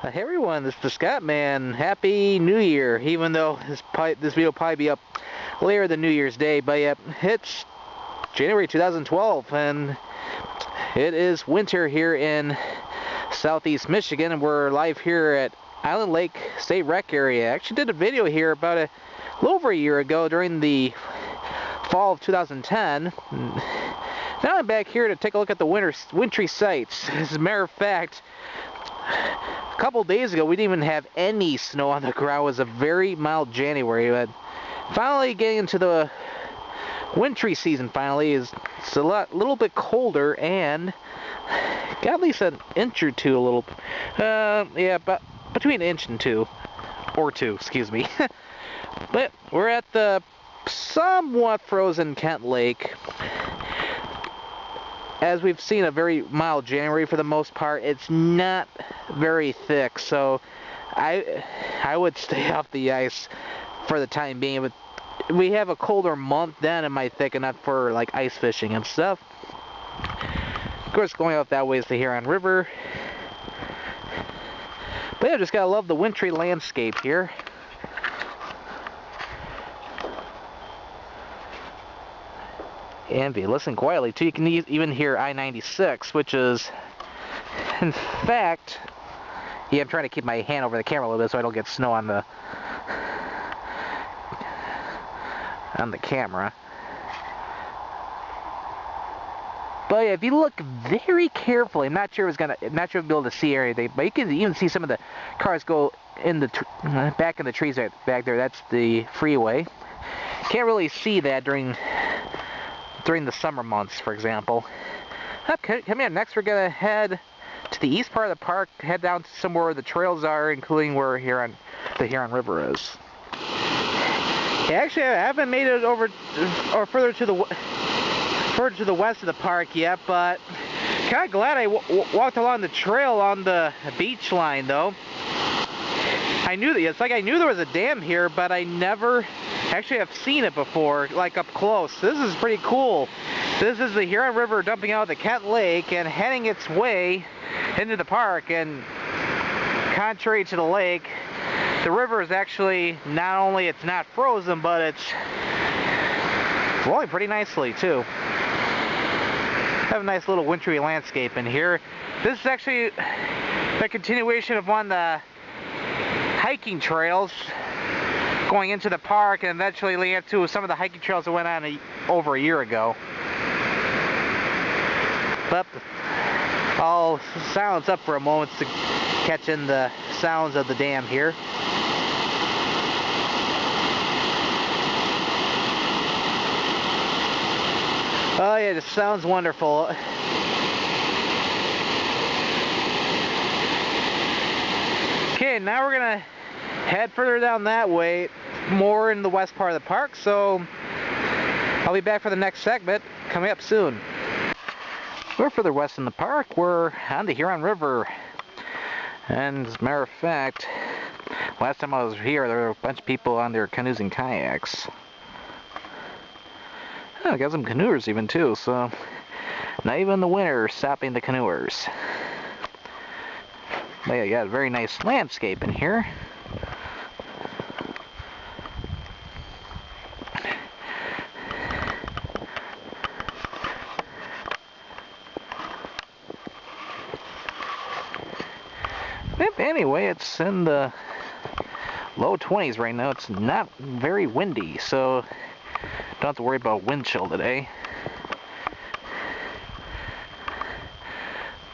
Hey everyone, this is the Scott Man. Happy New Year, even though this video will probably be up later than New Year's Day, but yeah, it's January 2012 and it is winter here in southeast Michigan, and we're live here at Island Lake State Rec area. I actually did a video here about a little over a year ago during the fall of 2010. Now I'm back here to take a look at the wintry sights. As a matter of fact, a couple days ago we didn't even have any snow on the ground. It was a very mild January, but finally getting into the wintry season finally. It's a little bit colder and got at least an inch or two, yeah, but between an inch and two, excuse me. But we're at the somewhat frozen Kent Lake. As we've seen a very mild January for the most part, it's not very thick, so I would stay off the ice for the time being. But we have a colder month, then it might thicken up for like ice fishing and stuff. Of course, going out that way is the Huron River. But yeah, just gotta love the wintry landscape here. And if you listen quietly too, you can even hear I-96, which is, in fact, yeah, I'm trying to keep my hand over the camera a little bit so I don't get snow on the camera. But yeah, if you look very carefully, I'm not sure if you'll be able to see anything, but you can even see some of the cars go in the back in the trees right back there. That's the freeway. Can't really see that during the summer months, for example. Okay, coming up next, we're gonna head to the east part of the park, head down to somewhere where the trails are, including where the Huron River is. Yeah, actually, I haven't made it over or further to the west of the park yet, but kind of glad I walked along the trail on the beach line, though. I knew there was a dam here, but I never actually have seen it before, like up close. This is pretty cool. This is the Huron River dumping out of the Kent Lake and heading its way into the park. And contrary to the lake, the river is actually not only it's not frozen, but it's flowing pretty nicely too. Have a nice little wintry landscape in here. This is actually a continuation of one of the hiking trails going into the park, and eventually leading up to some of the hiking trails that went on over a year ago. But I'll silence up for a moment to catch in the sounds of the dam here. Oh yeah, this sounds wonderful. Okay, now we're gonna head further down that way, more in the west part of the park, so I'll be back for the next segment coming up soon. We're further west in the park. We're on the Huron River, and as a matter of fact, last time I was here there were a bunch of people on their canoes and kayaks. Oh, I got some canoers even too, so not even the winter is stopping the canoers. But yeah, you got a very nice landscape in here. Anyway, it's in the low 20s right now. It's not very windy, so don't have to worry about wind chill today.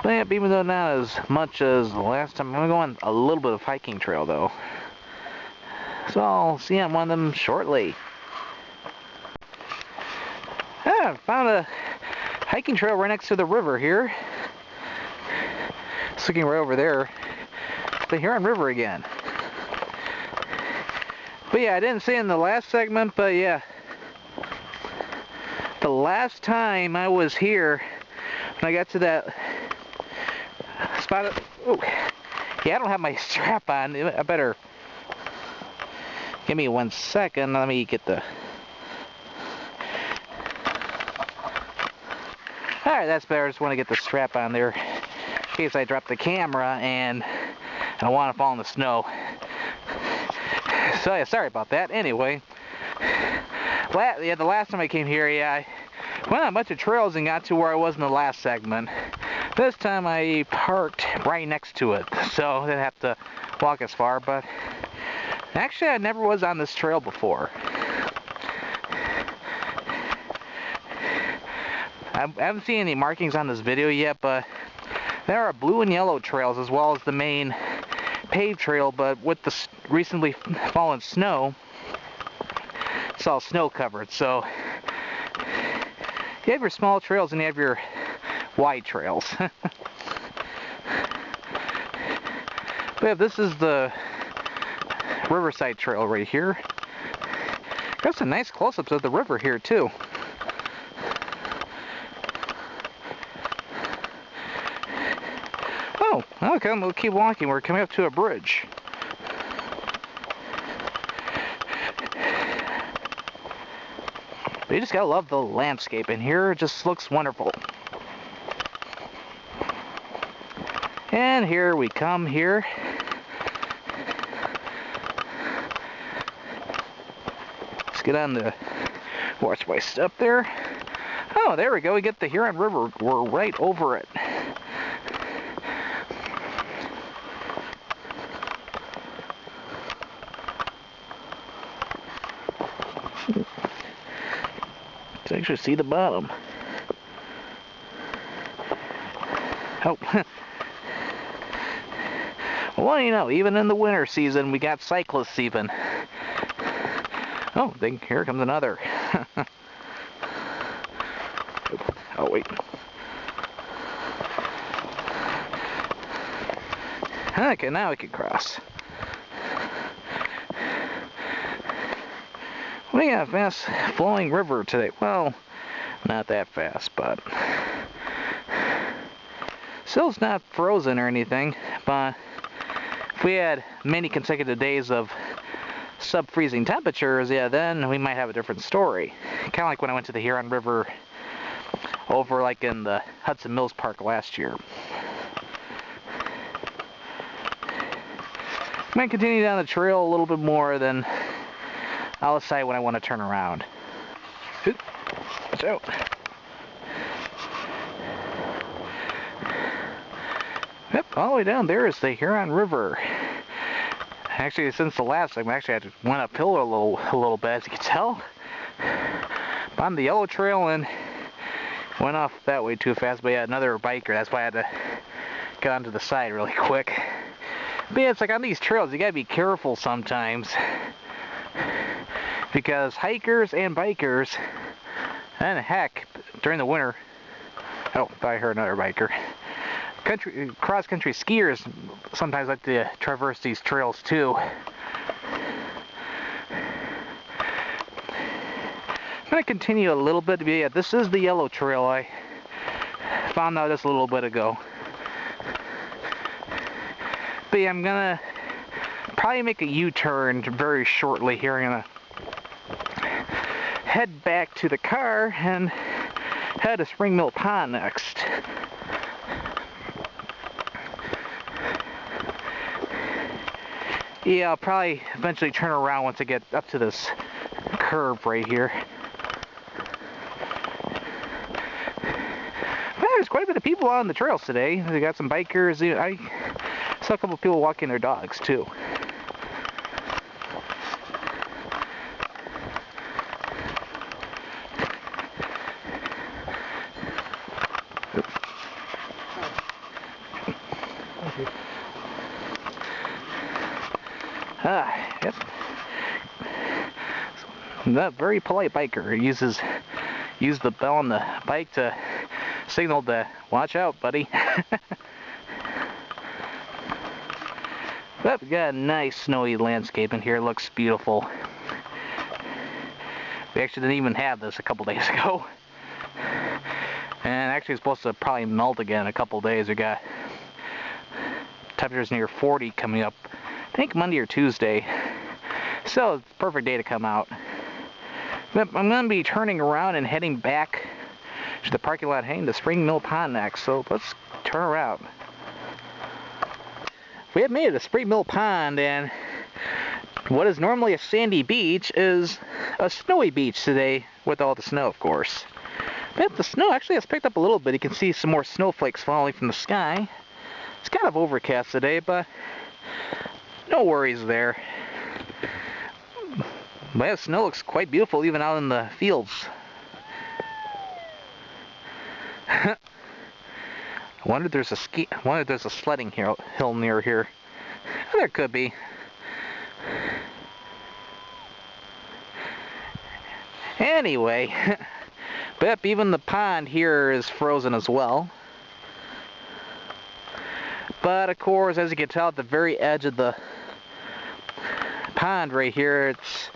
But yeah, even though not as much as the last time, I'm going to go on a little bit of hiking trail though. So I'll see you on one of them shortly. I found a hiking trail right next to the river here. Just looking right over there. The Huron River again. But yeah, I didn't say in the last segment, but yeah, the last time I was here, when I got to that spot, yeah, I don't have my strap on. I better give me 1 second. Let me get the. Alright, that's better. I just want to get the strap on there in case I drop the camera and I don't want to fall in the snow. So yeah, sorry about that. Anyway, the last time I came here, I went on a bunch of trails and got to where I was in the last segment. This time I parked right next to it, so I didn't have to walk as far, but actually I never was on this trail before. I haven't seen any markings on this video yet, but there are blue and yellow trails as well as the main paved trail, but with the recently fallen snow, it's all snow covered. So you have your small trails and you have your wide trails. But this is the Riverside Trail right here. Got some nice close-ups of the river here too. Oh, okay, we'll keep walking. We're coming up to a bridge. But you just gotta love the landscape in here. It just looks wonderful. And here we come here. Let's get on the watch my step there. Oh, there we go. We get the Huron River. We're right over it. To actually see the bottom. Oh. Well, you know, even in the winter season, we got cyclists even. Oh, here comes another. Oh, wait. Okay, now we can cross. We got a fast flowing river today. Well, not that fast, but still it's not frozen or anything. But if we had many consecutive days of sub-freezing temperatures, yeah, then we might have a different story. Kind of like when I went to the Huron River over like in the Hudson Mills Park last year. I'm going to continue down the trail a little bit more, then I'll decide when I want to turn around. Watch out. Yep, all the way down there is the Huron River. Actually, since the last time, I actually had to went uphill a little bit, as you can tell. But on the yellow trail and went off that way too fast. But yeah, another biker. That's why I had to get onto the side really quick. But yeah, it's like on these trails, you gotta be careful sometimes, because hikers and bikers, and heck, during the winter, oh, I heard another biker. Cross-country skiers sometimes like to traverse these trails too. I'm going to continue a little bit. But yeah, this is the yellow trail. I found out just a little bit ago. But yeah, I'm going to probably make a U-turn very shortly here. I'm going to head back to the car and head to Spring Mill Pond next. Yeah, I'll probably eventually turn around once I get up to this curve right here. But there's quite a bit of people on the trails today. They got some bikers. I saw a couple of people walking their dogs too. Yep. That very polite biker used the bell on the bike to signal to watch out, buddy. But we got a nice snowy landscape in here. It looks beautiful. We actually didn't even have this a couple days ago. And actually it's supposed to probably melt again in a couple days. We got temperatures near 40 coming up, I think Monday or Tuesday. So it's a perfect day to come out. But I'm going to be turning around and heading back to the parking lot heading to Spring Mill Pond next. So let's turn around. we have made it a Spring Mill Pond, and what is normally a sandy beach is a snowy beach today, with all the snow, of course. But the snow actually has picked up a little bit. You can see some more snowflakes falling from the sky. It's kind of overcast today, but no worries there. But yeah, the snow looks quite beautiful even out in the fields. I wonder if there's a sledding hill near here. There could be. Anyway, but even the pond here is frozen as well. But of course, as you can tell, at the very edge of the pond right here, it's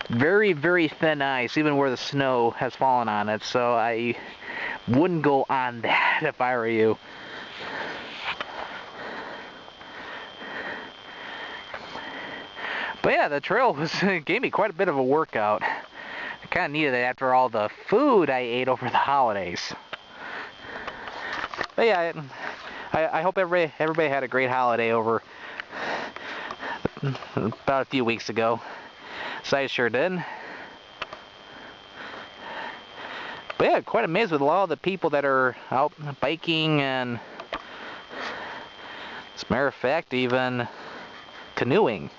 very, very thin ice, even where the snow has fallen on it. So I wouldn't go on that if I were you. But yeah, the trail gave me quite a bit of a workout. I kind of needed it after all the food I ate over the holidays. But yeah, I hope everybody had a great holiday over about a few weeks ago. So I sure did. But yeah, quite amazed with a lot of the people that are out biking, and as a matter of fact, even canoeing.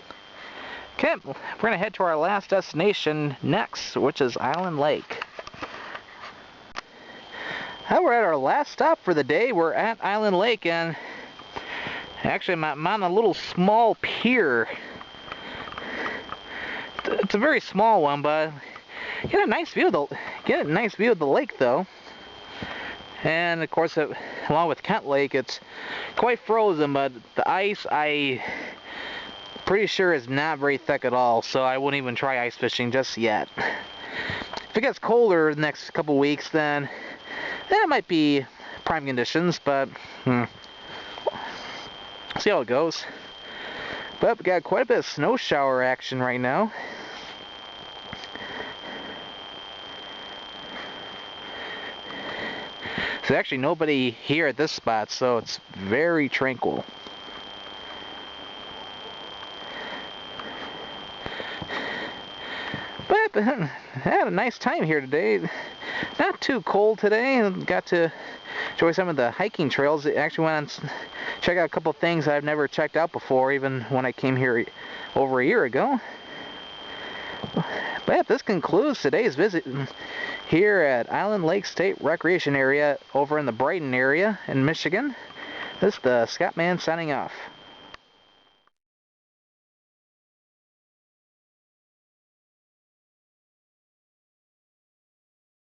Okay, we're going to head to our last destination next, which is Island Lake. Now we're at our last stop for the day. We're at Island Lake, and actually I'm on a little small pier. It's a very small one, but get a nice view of the lake though. And of course, along with Kent Lake, it's quite frozen, but the ice, I pretty sure is not very thick at all, so I wouldn't even try ice fishing just yet. If it gets colder the next couple weeks, then it might be prime conditions, but see how it goes. But we got quite a bit of snow shower action right now. There's actually nobody here at this spot, so it's very tranquil. But I had a nice time here today. Not too cold today. Got to enjoy some of the hiking trails. I actually went and check out a couple things I've never checked out before, even when I came here over a year ago. But this concludes today's visit here at Island Lake State Recreation Area over in the Brighton area in Michigan. This is the Scott Man signing off.